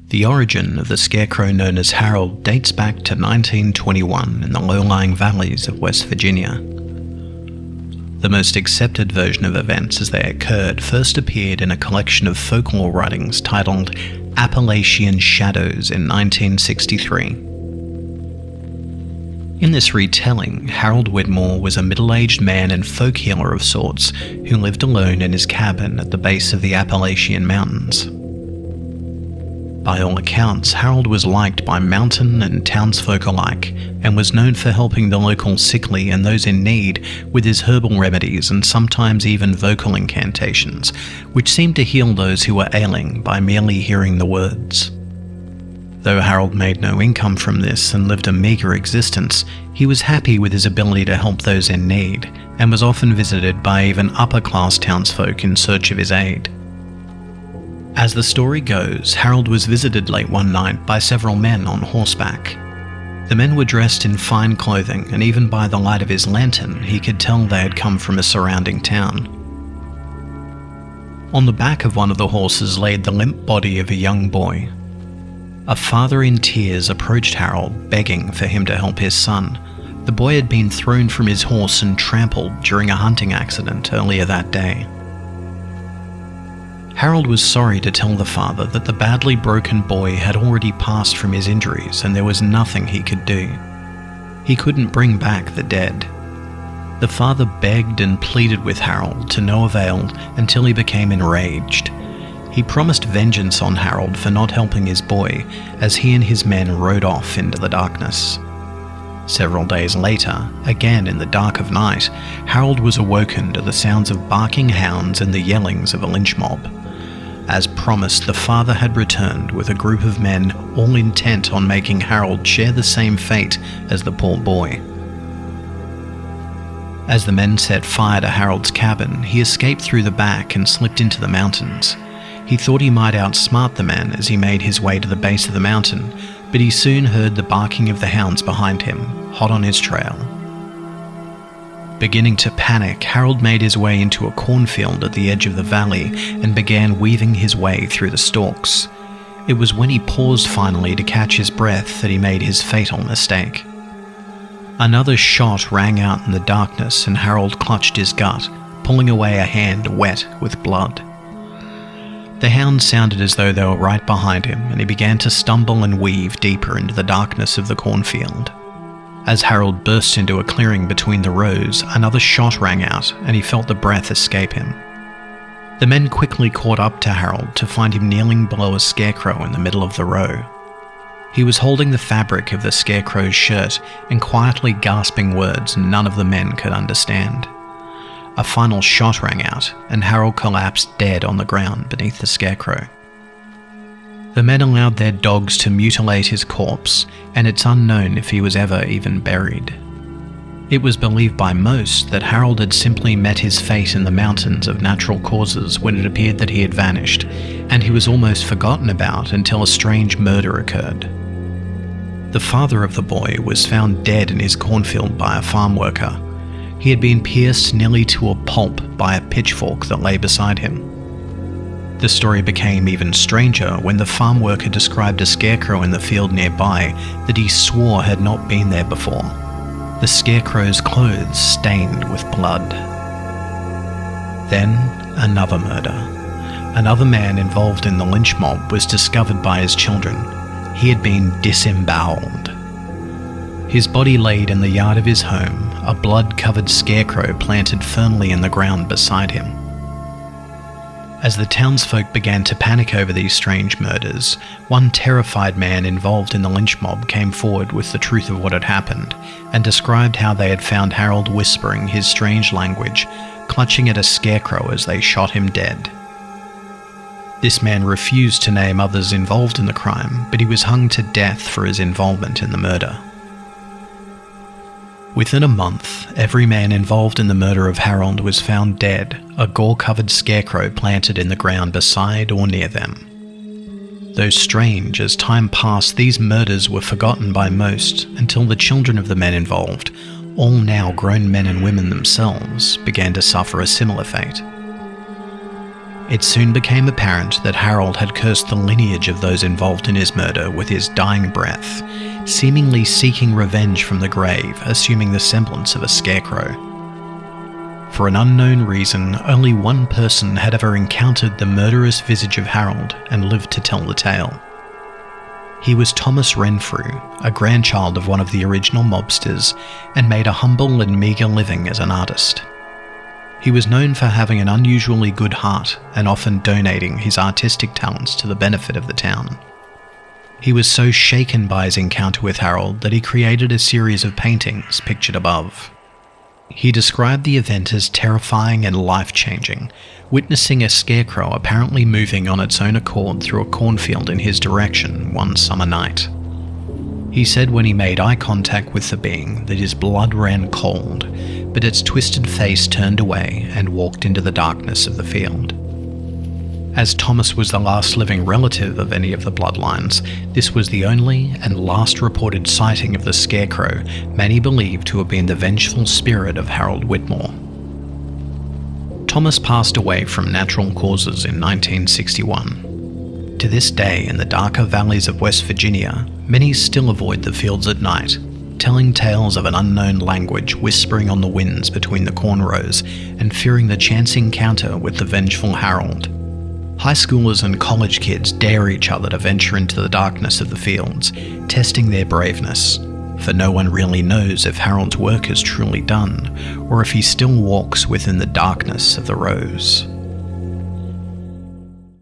The origin of the scarecrow known as Harold dates back to 1921 in the low-lying valleys of West Virginia. The most accepted version of events as they occurred first appeared in a collection of folklore writings titled Appalachian Shadows in 1963. In this retelling, Harold Whitmore was a middle-aged man and folk healer of sorts who lived alone in his cabin at the base of the Appalachian Mountains. By all accounts, Harold was liked by mountain and townsfolk alike, and was known for helping the local sickly and those in need with his herbal remedies and sometimes even vocal incantations, which seemed to heal those who were ailing by merely hearing the words. Though Harold made no income from this and lived a meagre existence, he was happy with his ability to help those in need, and was often visited by even upper-class townsfolk in search of his aid. As the story goes, Harold was visited late one night by several men on horseback. The men were dressed in fine clothing, and even by the light of his lantern, he could tell they had come from a surrounding town. On the back of one of the horses lay the limp body of a young boy. A father in tears approached Harold, begging for him to help his son. The boy had been thrown from his horse and trampled during a hunting accident earlier that day. Harold was sorry to tell the father that the badly broken boy had already passed from his injuries and there was nothing he could do. He couldn't bring back the dead. The father begged and pleaded with Harold to no avail until he became enraged. He promised vengeance on Harold for not helping his boy as he and his men rode off into the darkness. Several days later, again in the dark of night, Harold was awoken to the sounds of barking hounds and the yellings of a lynch mob. As promised, the father had returned with a group of men all intent on making Harold share the same fate as the poor boy. As the men set fire to Harold's cabin, he escaped through the back and slipped into the mountains. He thought he might outsmart the men as he made his way to the base of the mountain, but he soon heard the barking of the hounds behind him, hot on his trail. Beginning to panic, Harold made his way into a cornfield at the edge of the valley and began weaving his way through the stalks. It was when he paused finally to catch his breath that he made his fatal mistake. Another shot rang out in the darkness and Harold clutched his gut, pulling away a hand wet with blood. The hounds sounded as though they were right behind him, and he began to stumble and weave deeper into the darkness of the cornfield. As Harold burst into a clearing between the rows, another shot rang out, and he felt the breath escape him. The men quickly caught up to Harold to find him kneeling below a scarecrow in the middle of the row. He was holding the fabric of the scarecrow's shirt and quietly gasping words none of the men could understand. A final shot rang out, and Harold collapsed dead on the ground beneath the scarecrow. The men allowed their dogs to mutilate his corpse, and it's unknown if he was ever even buried. It was believed by most that Harold had simply met his fate in the mountains of natural causes when it appeared that he had vanished, and he was almost forgotten about until a strange murder occurred. The father of the boy was found dead in his cornfield by a farm worker. He had been pierced nearly to a pulp by a pitchfork that lay beside him. The story became even stranger when the farm worker described a scarecrow in the field nearby that he swore had not been there before. The scarecrow's clothes stained with blood. Then, another murder. Another man involved in the lynch mob was discovered by his children. He had been disemboweled. His body laid in the yard of his home, a blood-covered scarecrow planted firmly in the ground beside him. As the townsfolk began to panic over these strange murders, one terrified man involved in the lynch mob came forward with the truth of what had happened and described how they had found Harold whispering his strange language, clutching at a scarecrow as they shot him dead. This man refused to name others involved in the crime, but he was hung to death for his involvement in the murder. Within a month, every man involved in the murder of Harold was found dead, a gore-covered scarecrow planted in the ground beside or near them. Though strange, as time passed, these murders were forgotten by most until the children of the men involved, all now grown men and women themselves, began to suffer a similar fate. It soon became apparent that Harold had cursed the lineage of those involved in his murder with his dying breath, seemingly seeking revenge from the grave, assuming the semblance of a scarecrow. For an unknown reason, only one person had ever encountered the murderous visage of Harold and lived to tell the tale. He was Thomas Renfrew, a grandchild of one of the original mobsters, and made a humble and meagre living as an artist. He was known for having an unusually good heart and often donating his artistic talents to the benefit of the town. He was so shaken by his encounter with Harold that he created a series of paintings pictured above. He described the event as terrifying and life-changing, witnessing a scarecrow apparently moving on its own accord through a cornfield in his direction one summer night. He said when he made eye contact with the being that his blood ran cold, but its twisted face turned away and walked into the darkness of the field. As Thomas was the last living relative of any of the bloodlines, this was the only and last reported sighting of the scarecrow many believed to have been the vengeful spirit of Harold Whitmore. Thomas passed away from natural causes in 1961. To this day, in the darker valleys of West Virginia, many still avoid the fields at night, telling tales of an unknown language whispering on the winds between the corn rows and fearing the chance encounter with the vengeful Harold. High schoolers and college kids dare each other to venture into the darkness of the fields, testing their braveness, for no one really knows if Harold's work is truly done, or if he still walks within the darkness of the rows.